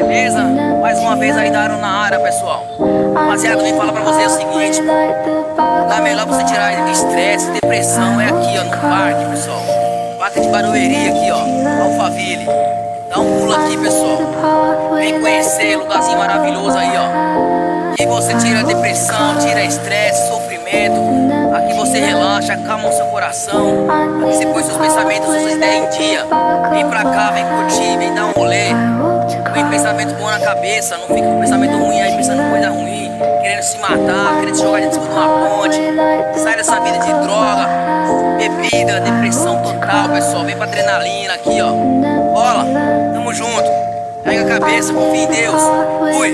Beleza? Mais uma vez aí da na área, pessoal. Rapaziada, vem falar pra vocês o seguinte: é melhor você tirar estresse, depressão, é aqui, ó, no parque, pessoal. Parque de Barueri aqui, ó, Alphaville. Dá um pulo aqui, pessoal. Vem conhecer, lugarzinho maravilhoso aí, ó. Aqui você tira depressão, tira estresse, sofrimento. Aqui você relaxa, acalma o seu coração. Aqui você põe seus pensamentos, suas ideias em dia. Vem pra cá, vem curtir, vem dar um rolê. Vem pensamento bom na cabeça, não fica com pensamento ruim aí, pensando em coisa ruim, querendo se matar, querendo se jogar de cima de uma ponte. Sai dessa vida de droga, bebida, depressão total, pessoal. Vem pra adrenalina aqui, ó. Bola, tamo junto. Pega a cabeça, confia em Deus. Fui.